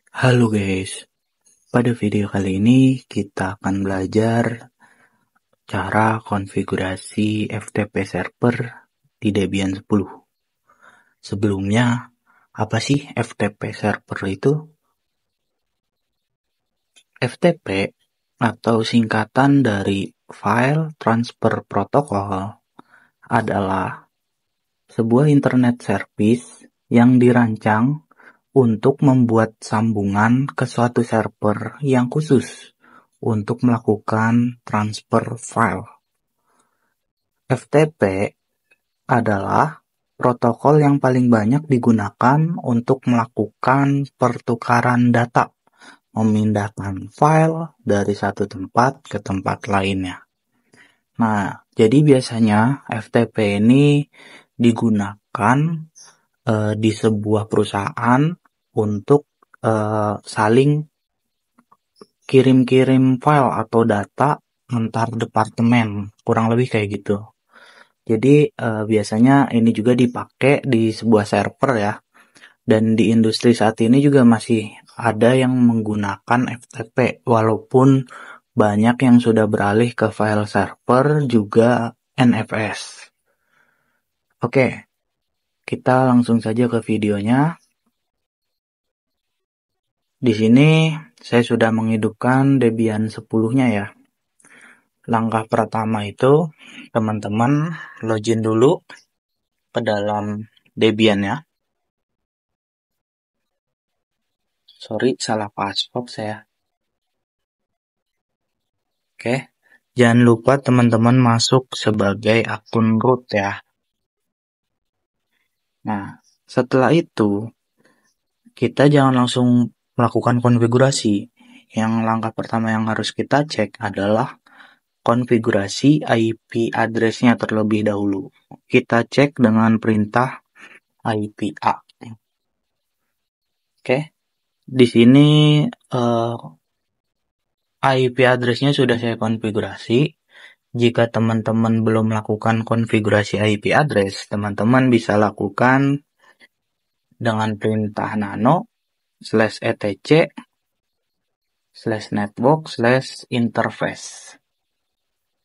Halo guys, pada video kali ini kita akan belajar cara konfigurasi FTP server di Debian 10. Sebelumnya, apa sih FTP server itu? FTP atau singkatan dari File Transfer Protocol adalah sebuah internet service yang dirancang untuk membuat sambungan ke suatu server yang khusus untuk melakukan transfer file. FTP adalah protokol yang paling banyak digunakan untuk melakukan pertukaran data, memindahkan file dari satu tempat ke tempat lainnya. Nah, jadi biasanya FTP ini digunakan di sebuah perusahaan untuk saling kirim-kirim file atau data antar departemen, kurang lebih kayak gitu. Jadi biasanya ini juga dipakai di sebuah server ya. Dan di industri saat ini juga masih ada yang menggunakan FTP walaupun banyak yang sudah beralih ke file server juga NFS. Oke, kita langsung saja ke videonya. Di sini saya sudah menghidupkan Debian 10-nya ya. Langkah pertama itu teman-teman login dulu ke dalam Debian ya. Sorry, salah password saya. Oke, jangan lupa teman-teman masuk sebagai akun root ya. Nah, setelah itu kita jangan langsung melakukan konfigurasi. Yang langkah pertama yang harus kita cek adalah konfigurasi IP address-nya terlebih dahulu. Kita cek dengan perintah IPA. Oke, di sini IP address-nya sudah saya konfigurasi. Jika teman-teman belum melakukan konfigurasi IP address, teman-teman bisa lakukan dengan perintah nano /etc/network/interface.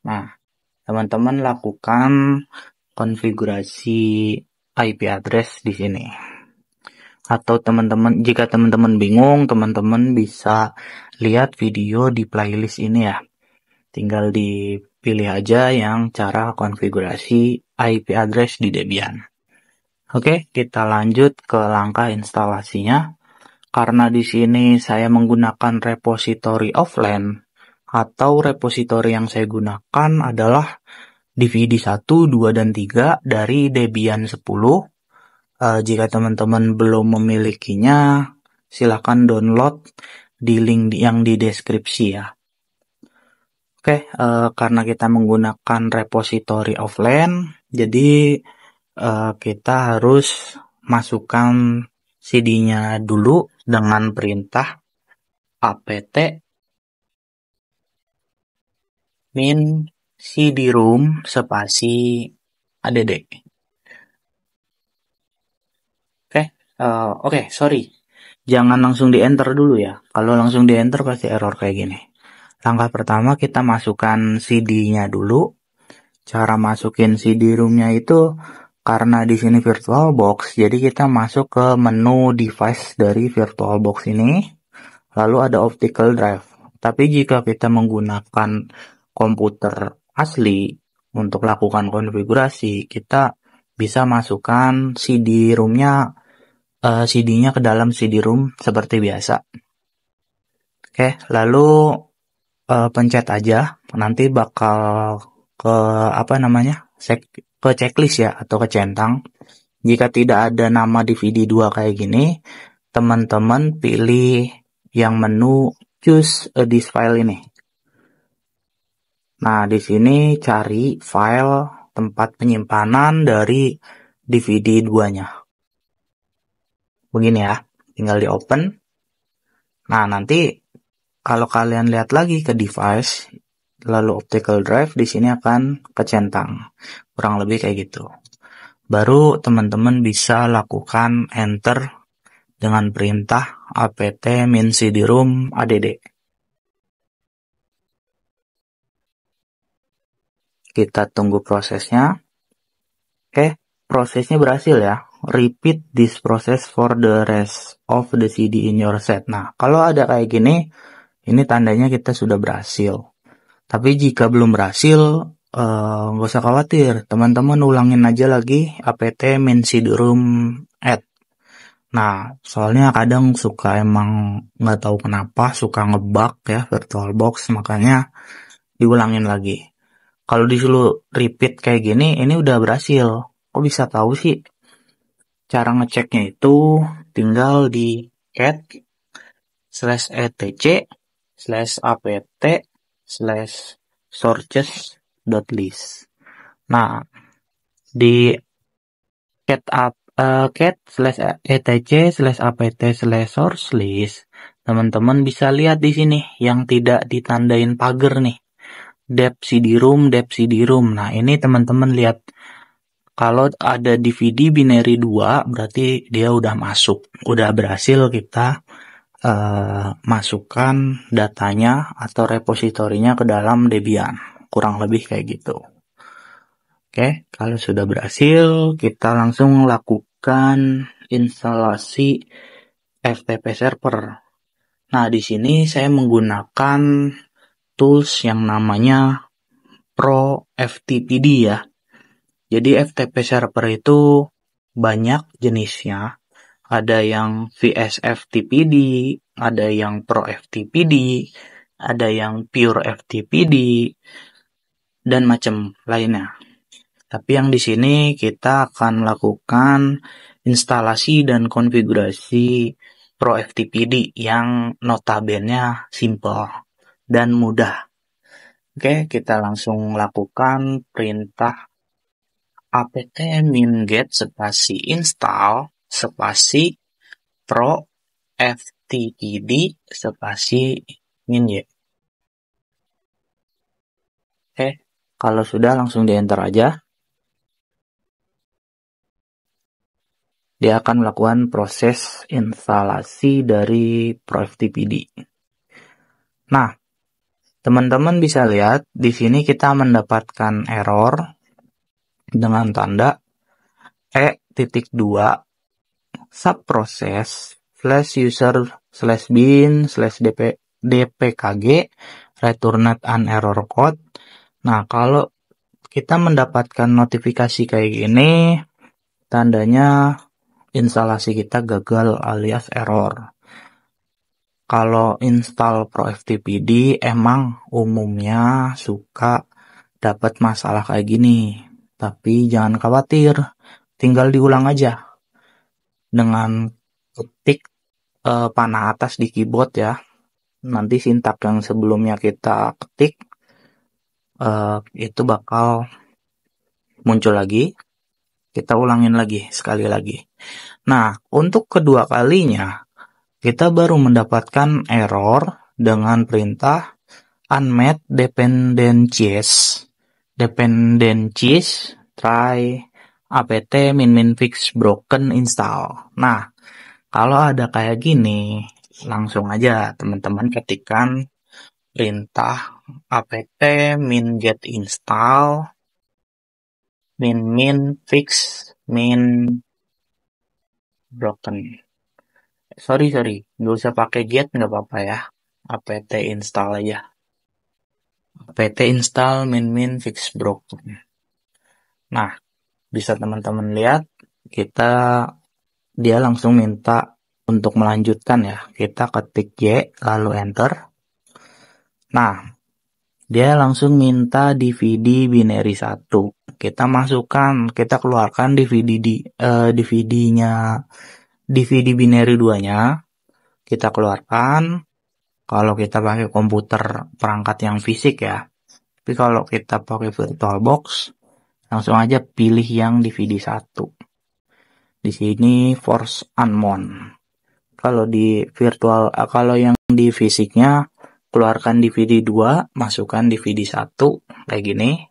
Nah, teman-teman lakukan konfigurasi IP address di sini. Atau jika teman-teman bingung, teman-teman bisa lihat video di playlist ini ya. Tinggal dipilih aja yang cara konfigurasi IP address di Debian. Oke, kita lanjut ke langkah instalasinya. Karena di sini saya menggunakan repository offline atau repository yang saya gunakan adalah DVD 1, 2, dan 3 dari Debian 10. Jika teman-teman belum memilikinya, silakan download di link yang di deskripsi ya. Oke, karena kita menggunakan repository offline, jadi kita harus masukkan CD-nya dulu dengan perintah apt min cd-rom spasi add. Oke, sorry. Jangan langsung di enter dulu ya. Kalau langsung di enter pasti error kayak gini. Langkah pertama kita masukkan CD-nya dulu. Cara masukin CD-ROM-nya itu karena di sini VirtualBox, jadi kita masuk ke menu device dari VirtualBox ini. Lalu ada optical drive. Tapi jika kita menggunakan komputer asli untuk lakukan konfigurasi, kita bisa masukkan CD-nya ke dalam CD-ROM seperti biasa. Oke, lalu pencet aja, nanti bakal ke ke checklist ya atau ke centang. Jika tidak ada nama DVD 2 kayak gini, teman-teman pilih yang menu choose a disk file ini. Nah, di sini cari file tempat penyimpanan dari DVD 2-nya. Begini ya, tinggal di open. Nah, nanti kalau kalian lihat lagi ke device, lalu optical drive, di sini akan kecentang. Kurang lebih kayak gitu. Baru teman-teman bisa lakukan enter dengan perintah apt-min-cd-rom add. Kita tunggu prosesnya. Oke, prosesnya berhasil ya. Repeat this process for the rest of the CD in your set. Nah, kalau ada kayak gini, ini tandanya kita sudah berhasil. Tapi jika belum berhasil, nggak usah khawatir. Teman-teman ulangin aja lagi apt-min-cd-rom add. Nah, soalnya kadang suka emang nggak tahu kenapa suka ngebug ya VirtualBox, makanya diulangin lagi. Kalau disuruh repeat kayak gini, ini udah berhasil. Kok bisa tahu sih? Cara ngeceknya itu tinggal di cat /etc/apt/sources.list. Nah, di cat/etc/apt/source list, teman-teman bisa lihat di sini yang tidak ditandain pagar nih. Dep CD-ROM. Nah, ini teman-teman lihat. Kalau ada DVD binary 2, berarti dia udah masuk. Udah berhasil kita masukkan datanya atau repositorinya ke dalam Debian. Kurang lebih kayak gitu. Oke, kalau sudah berhasil, kita langsung lakukan instalasi FTP server. Nah, di sini saya menggunakan tools yang namanya ProFTPD ya. Jadi FTP server itu banyak jenisnya. Ada yang VSFTPD, ada yang ProFTPD, ada yang Pure FTPD, dan macam lainnya. Tapi yang di sini kita akan lakukan instalasi dan konfigurasi ProFTPD yang notabene simple dan mudah. Oke, kita langsung lakukan perintah apt-min-get spasi install spasi ProFTPD spasi min-y. Oke, kalau sudah langsung di enter aja. Dia akan melakukan proses instalasi dari ProFTPD. Nah, teman-teman bisa lihat di sini kita mendapatkan error dengan tanda E.2 subproses /user/bin/dpkg returned an error code. Nah, kalau kita mendapatkan notifikasi kayak gini, tandanya instalasi kita gagal alias error. Kalau install ProFTPD emang umumnya suka dapat masalah kayak gini. Tapi jangan khawatir, tinggal diulang aja. Dengan ketik panah atas di keyboard ya. Nanti sintak yang sebelumnya kita ketik itu bakal muncul lagi. Kita ulangin lagi sekali lagi. Nah, untuk kedua kalinya kita baru mendapatkan error dengan perintah unmet dependencies try apt-min-fix broken install. Nah, kalau ada kayak gini, langsung aja teman-teman ketikkan perintah apt-min-get install min-fix min broken. Sorry, nggak usah pakai get, nggak apa-apa ya. Apt install aja. Apt install min-fix broken. Nah, bisa teman-teman lihat, dia langsung minta untuk melanjutkan ya. Kita ketik Y, lalu enter. Nah, dia langsung minta DVD binary 1. Kita masukkan, kita keluarkan DVD binary 2-nya. Kita keluarkan. Kalau kita pakai komputer perangkat yang fisik ya. Tapi kalau kita pakai VirtualBox, langsung aja pilih yang DVD 1. Di sini force unmount. Kalau yang di fisiknya, keluarkan DVD 2, masukkan DVD 1 kayak gini,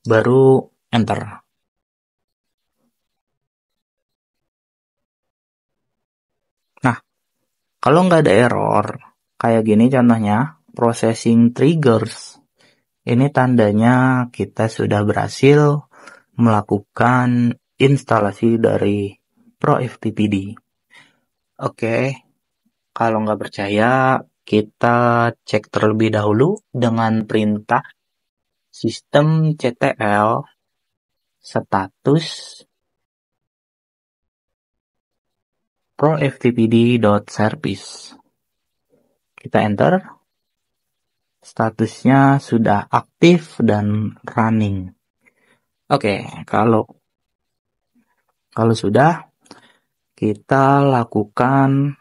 baru enter. Nah, Kalau nggak ada error, kayak gini contohnya, processing triggers. Ini tandanya kita sudah berhasil melakukan instalasi dari ProFTPD. Oke, kalau nggak percaya, kita cek terlebih dahulu dengan perintah systemctl status proftpd.service. Kita enter, statusnya sudah aktif dan running. Oke, kalau sudah, kita lakukan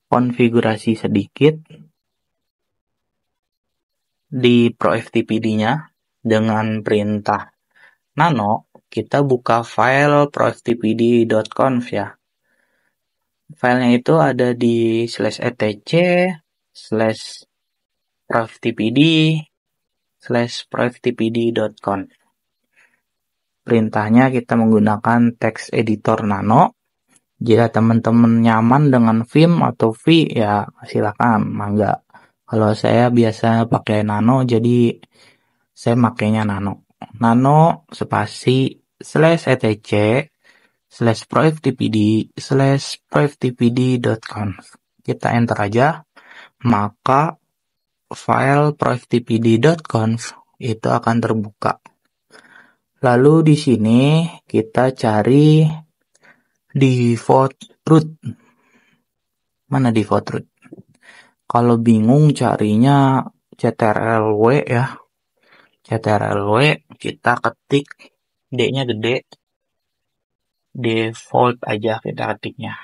konfigurasi sedikit di ProFTPD-nya dengan perintah nano. Kita buka file proftpd.conf ya. Filenya itu ada di /etc/proftpd/proftpd.conf. Perintahnya kita menggunakan text editor nano. Jika teman-teman nyaman dengan Vim atau V ya silakan, mangga. Kalau saya biasa pakai nano, jadi saya makainya nano. Nano spasi /etc/proftpd/proftpd.conf. Kita enter aja, maka file proftpd.conf itu akan terbuka. Lalu di sini kita cari default root. Mana default root? Kalau bingung carinya ctrlw ya. ctrlw kita ketik D-nya gede. Default aja kita ketiknya.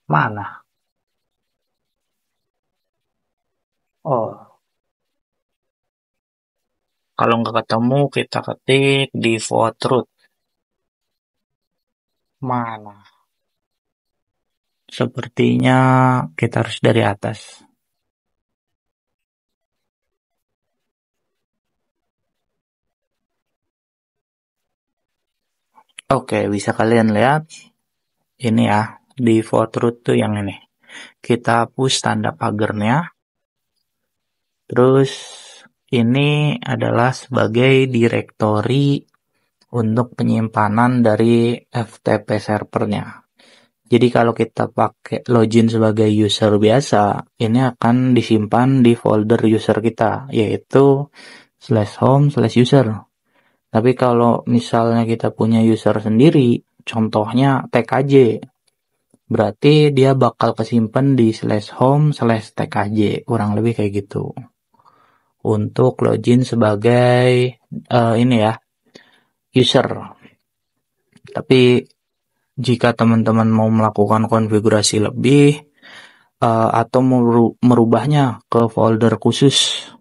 Mana? Oh. Kalau nggak ketemu kita ketik default root. Mana? Sepertinya kita harus dari atas. Oke, bisa kalian lihat. Ini ya, default root tuh yang ini. Kita hapus tanda pagernya. Terus ini adalah sebagai direktori untuk penyimpanan dari FTP servernya. Jadi kalau kita pakai login sebagai user biasa, ini akan disimpan di folder user kita, yaitu /home/user. Tapi kalau misalnya kita punya user sendiri, contohnya tkj, berarti dia bakal kesimpan di /home/tkj, kurang lebih kayak gitu. Untuk login sebagai ini ya, user. Tapi jika teman-teman mau melakukan konfigurasi lebih atau merubahnya ke folder khusus,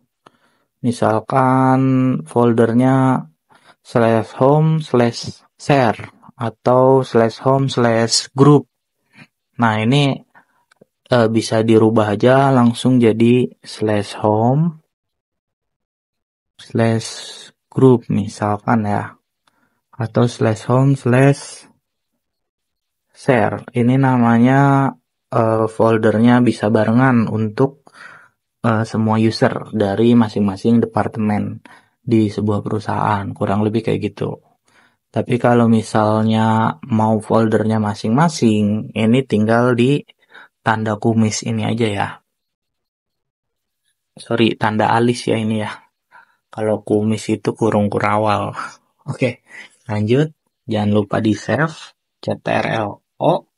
misalkan foldernya /home/share atau /home/group. Nah ini bisa dirubah aja langsung jadi /home/group misalkan ya, atau /home/share. Ini namanya foldernya bisa barengan untuk semua user dari masing-masing departemen di sebuah perusahaan, kurang lebih kayak gitu. Tapi kalau misalnya mau foldernya masing-masing, ini tinggal di tanda kumis ini aja ya. Sorry, tanda alis ya ini ya. Kalau kumis itu kurung kurawal. Oke, lanjut. Jangan lupa di save, ctrl O,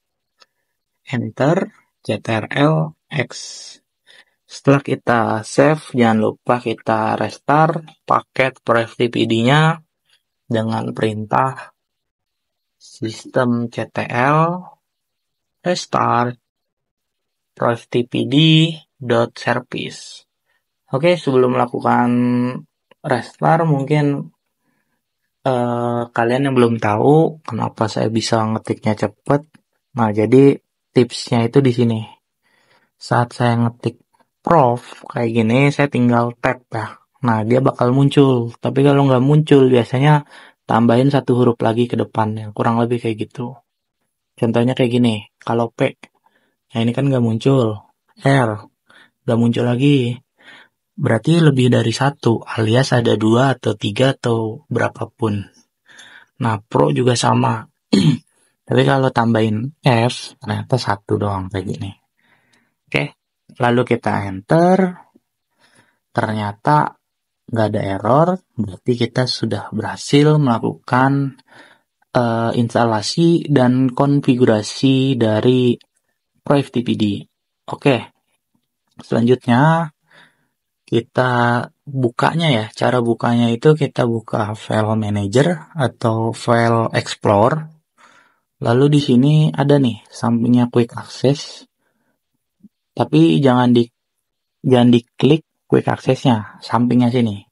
enter, ctrl X. Setelah kita save, jangan lupa kita restart paket proftpd-nya dengan perintah systemctl restart proftpd.service. Oke, sebelum melakukan restart mungkin kalian yang belum tahu kenapa saya bisa ngetiknya cepet. Nah, jadi tipsnya itu di sini. Saat saya ngetik prof kayak gini, saya tinggal tap ya. Nah, dia bakal muncul. Tapi kalau nggak muncul, biasanya tambahin satu huruf lagi ke depannya. Kurang lebih kayak gitu. Contohnya kayak gini, kalau P, nah ini kan nggak muncul, R, nggak muncul lagi, berarti lebih dari satu, alias ada 2 atau 3 atau berapapun. Nah, Pro juga sama. Tapi kalau tambahin F, ternyata satu doang kayak gini. Oke, lalu kita enter, ternyata nggak ada error, berarti kita sudah berhasil melakukan instalasi dan konfigurasi dari Pro FTPD. Oke, selanjutnya kita bukanya ya. Cara bukanya itu kita buka file manager atau file explore. Lalu di sini ada nih sampingnya quick access. Tapi jangan diklik quick accessnya, sampingnya sini.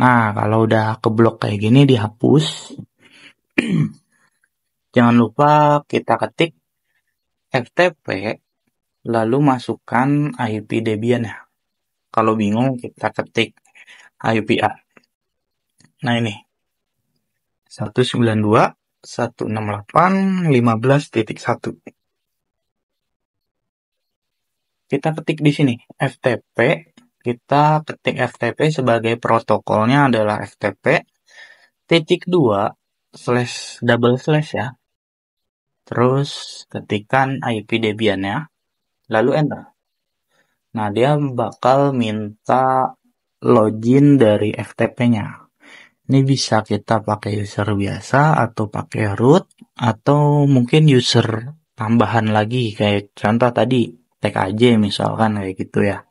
Nah, kalau udah keblok kayak gini dihapus. Jangan lupa kita ketik FTP lalu masukkan IP Debian ya. Kalau bingung kita ketik IPA. Nah ini 192.168.15.1. Kita ketik di sini FTP. Kita ketik FTP sebagai protokolnya adalah FTP titik 2 / double slash ya. Terus ketikkan IP Debian-nya, lalu enter. Nah, dia bakal minta login dari FTP-nya. Ini bisa kita pakai user biasa atau pakai root atau mungkin user tambahan lagi kayak contoh tadi tag aja misalkan kayak gitu ya.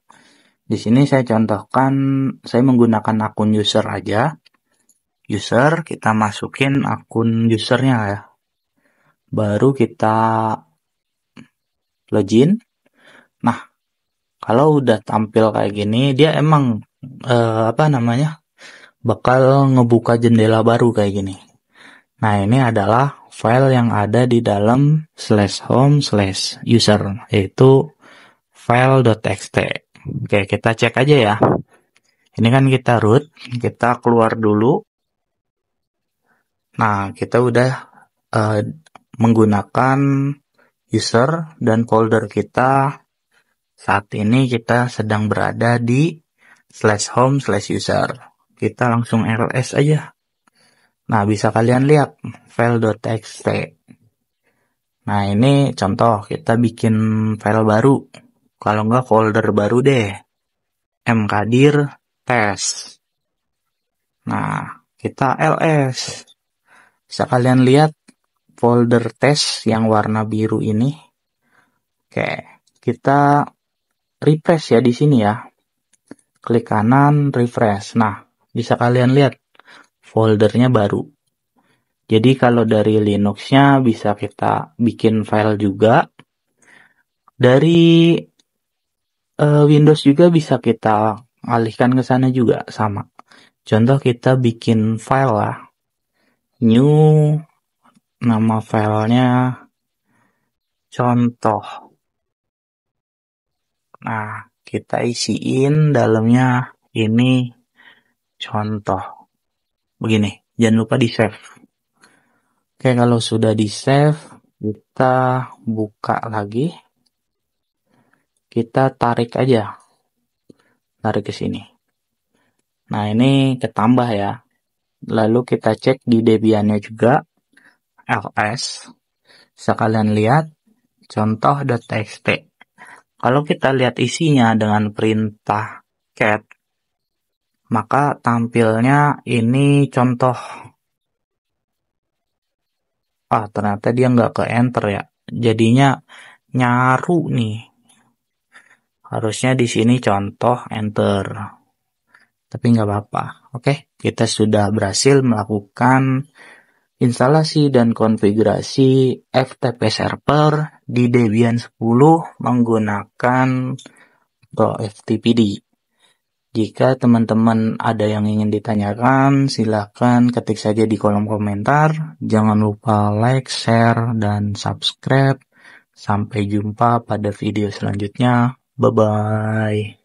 Di sini saya contohkan saya menggunakan akun user aja. User kita masukin akun usernya ya. Baru kita login. Nah, kalau udah tampil kayak gini dia emang bakal ngebuka jendela baru kayak gini. Nah, ini adalah file yang ada di dalam /home/user, yaitu file.txt. Oke, kita cek aja ya. Ini kan kita root, kita keluar dulu. Nah, kita udah menggunakan user dan folder kita. Saat ini kita sedang berada di /home/user. Kita langsung ls aja. Nah, bisa kalian lihat file.txt. Nah, ini contoh kita bikin file baru. Kalau enggak folder baru deh. mkdir test. Nah, kita ls. Bisa kalian lihat folder test yang warna biru ini. Oke, kita refresh ya di sini ya. Klik kanan, refresh. Nah, bisa kalian lihat foldernya baru. Jadi kalau dari Linux-nya bisa kita bikin file juga. Dari Windows juga bisa kita alihkan ke sana juga sama. Contoh kita bikin file lah. New, nama filenya contoh. Nah, kita isiin dalamnya ini contoh. Begini, jangan lupa di save. Oke, kalau sudah di save, kita buka lagi. Kita tarik aja. Tarik ke sini. Nah, ini ketambah ya. Lalu kita cek di Debian-nya juga. ls. Bisa kalian lihat contoh.txt. Kalau kita lihat isinya dengan perintah cat, maka tampilnya ini contoh. Ternyata dia nggak ke enter ya. Jadinya nyaru nih. Harusnya di sini contoh enter. Tapi nggak apa-apa. Oke, kita sudah berhasil melakukan instalasi dan konfigurasi FTP server di Debian 10 menggunakan Pro FTPD. Jika teman-teman ada yang ingin ditanyakan, silakan ketik saja di kolom komentar. Jangan lupa like, share, dan subscribe. Sampai jumpa pada video selanjutnya. Bye-bye.